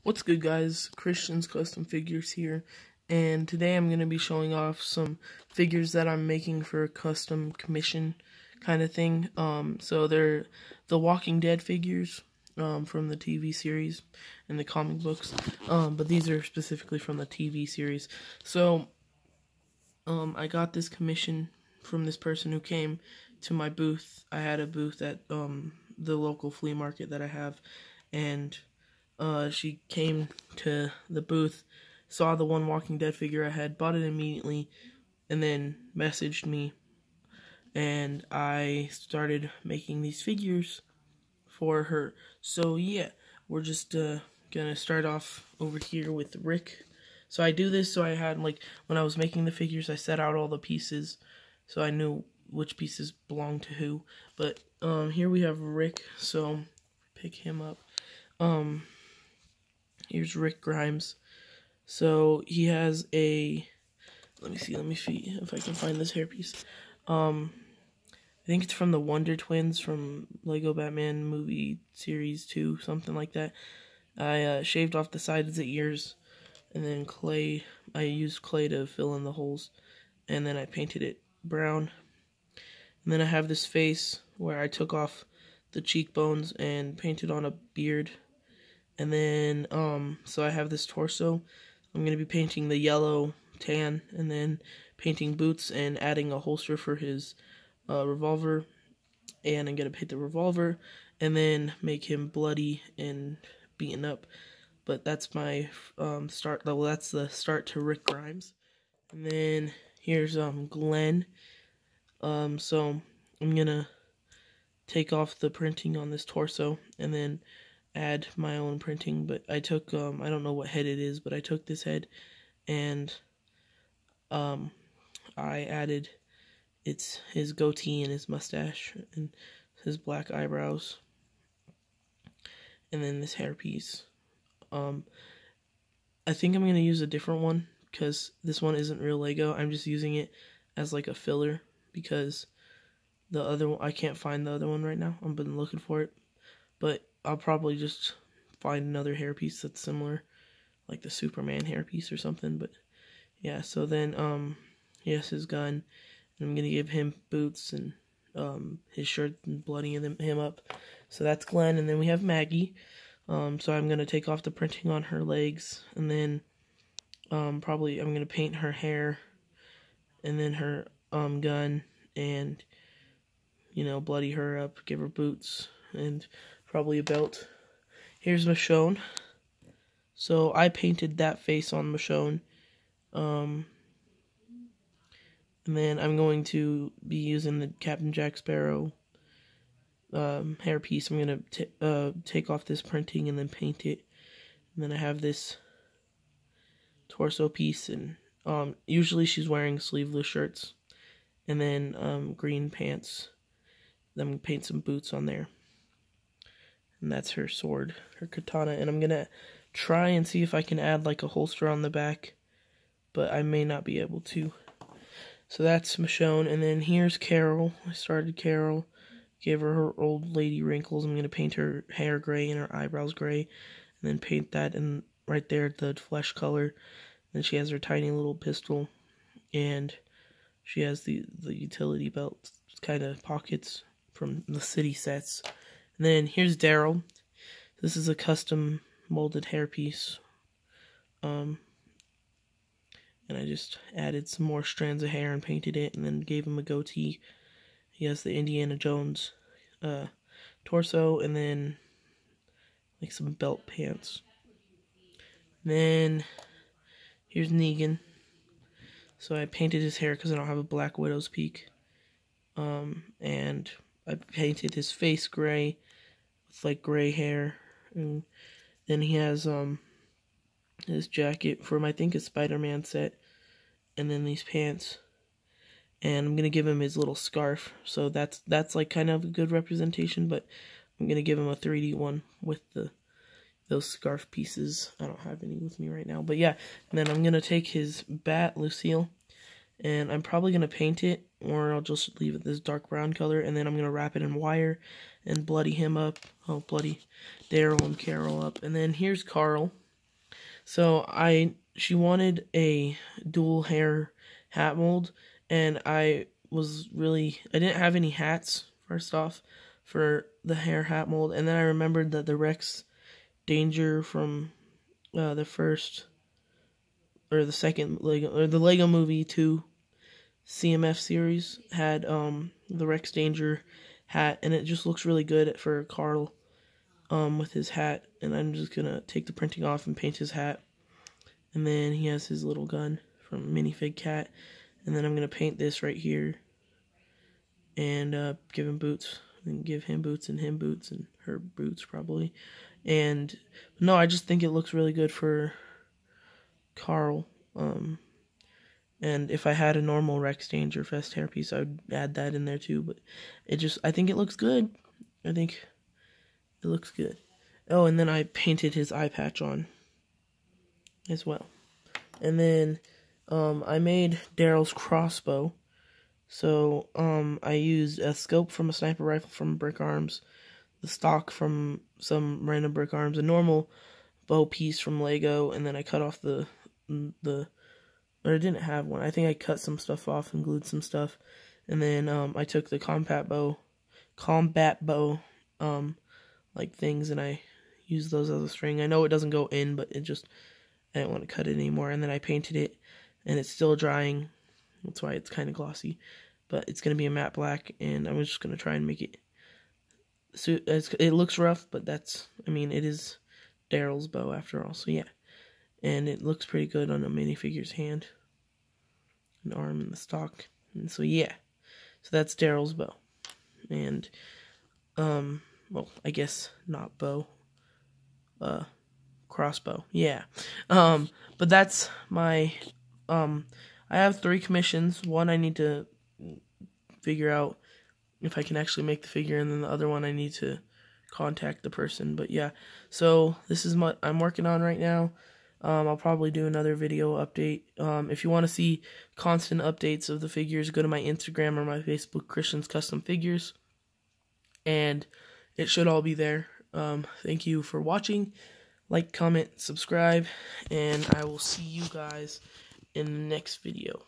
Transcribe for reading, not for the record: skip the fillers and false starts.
What's good, guys? Christian's Custom Figures here, and today I'm going to be showing off some figures that I'm making for a custom commission kind of thing. So they're the Walking Dead figures from the TV series and the comic books, but these are specifically from the TV series. So I got this commission from this person who came to my booth. I had a booth at the local flea market that I have, and she came to the booth, saw the one Walking Dead figure I had, bought it immediately, and then messaged me, and I started making these figures for her. So yeah, we're just gonna start off over here with Rick. So I do this so I had, like, when I was making the figures, I set out all the pieces so I knew which pieces belonged to who. But here we have Rick, so pick him up. Here's Rick Grimes. So he has a, let me see if I can find this hairpiece. I think it's from the Wonder Twins from Lego Batman movie series 2, something like that. I shaved off the sides of the ears, and then I used clay to fill in the holes, and then I painted it brown. And then I have this face where I took off the cheekbones and painted on a beard. And then, so I have this torso. I'm going to be painting the yellow tan, and then painting boots and adding a holster for his revolver. And I'm going to paint the revolver, and then make him bloody and beaten up. But that's my start. Well, that's the start to Rick Grimes. And then here's Glenn. So I'm going to take off the printing on this torso, and then add my own printing. But I took I don't know what head it is, but I took this head and I added his goatee and his mustache and his black eyebrows, and then this hairpiece. I think I'm gonna use a different one because this one isn't real Lego. I'm just using it as like a filler because the other one, I can't find the other one right now. I've been looking for it, but I'll probably just find another hairpiece that's similar, like the Superman hairpiece or something. But yeah, so then he has his gun, and I'm gonna give him boots and his shirt and bloodying him up. So that's Glenn, and then we have Maggie. So I'm gonna take off the printing on her legs, and then probably I'm gonna paint her hair, and then her gun, and bloody her up, give her boots, and probably a belt. Here's Michonne. So I painted that face on Michonne. And then I'm going to be using the Captain Jack Sparrow hairpiece. I'm going to take off this printing and then paint it. And then I have this torso piece, and usually she's wearing sleeveless shirts. And then green pants. Then I'm going to paint some boots on there. And that's her sword, her katana. And I'm going to try and see if I can add like a holster on the back, but I may not be able to. So that's Michonne. And then here's Carol. I started Carol, gave her old lady wrinkles. I'm going to paint her hair gray and her eyebrows gray, and then paint that in right there, the flesh color. Then she has her tiny little pistol, and she has the utility belt kind of pockets from the city sets. And then here's Daryl. This is a custom molded hairpiece. And I just added some more strands of hair and painted it, and then gave him a goatee. He has the Indiana Jones torso, and then like some belt pants. And then here's Negan. So I painted his hair because I don't have a Black Widow's peak. And I painted his face gray with like gray hair, and then he has his jacket from, I think, a Spider-Man set, and then these pants, and I'm gonna give him his little scarf. So that's like kind of a good representation, but I'm gonna give him a 3D one with those scarf pieces. I don't have any with me right now, but yeah. And then I'm gonna take his bat, Lucille, and I'm probably going to paint it, or I'll just leave it this dark brown color, and then I'm going to wrap it in wire and bloody him up. Oh, bloody Daryl and Carol up. And then here's Carl. So she wanted a dual hair hat mold, and I didn't have any hats, first off, for the hair hat mold, and then I remembered that the Rex Danger from the first or the second the Lego Movie 2 CMF series had the Rex Danger hat, and it just looks really good for Carl with his hat. And I'm just gonna take the printing off and paint his hat, and then he has his little gun from Minifig Cat, and then I'm gonna paint this right here and give him boots, and give him boots and him boots and her boots probably. And no, I just think it looks really good for Carl. And if I had a normal Rex Danger Fest hairpiece, I would add that in there too. But I think it looks good. I think it looks good. Oh, and then I painted his eye patch on as well. And then I made Daryl's crossbow. So I used a scope from a sniper rifle from Brick Arms, the stock from some random Brick Arms, a normal bow piece from Lego, and then I cut off or I didn't have one. I think I cut some stuff off and glued some stuff. And then I took the combat bow like things, and I used those as a string. I know it doesn't go in, but I didn't want to cut it anymore. And then I painted it, and it's still drying. That's why it's kind of glossy. But it's going to be a matte black, and I'm just going to try and make it. So it looks rough, but it is Daryl's bow after all. So yeah. And it looks pretty good on a minifigure's hand, an arm, and the stock. And so yeah, so that's Daryl's bow, and well, I guess not bow, crossbow. Yeah, but that's my I have 3 commissions. One I need to figure out if I can actually make the figure, and then the other one I need to contact the person. But yeah, so this is what I'm working on right now. I'll probably do another video update. If you want to see constant updates of the figures, go to my Instagram or my Facebook, Christian's Custom Figures, and it should all be there. Thank you for watching. Like, comment, subscribe, and I will see you guys in the next video.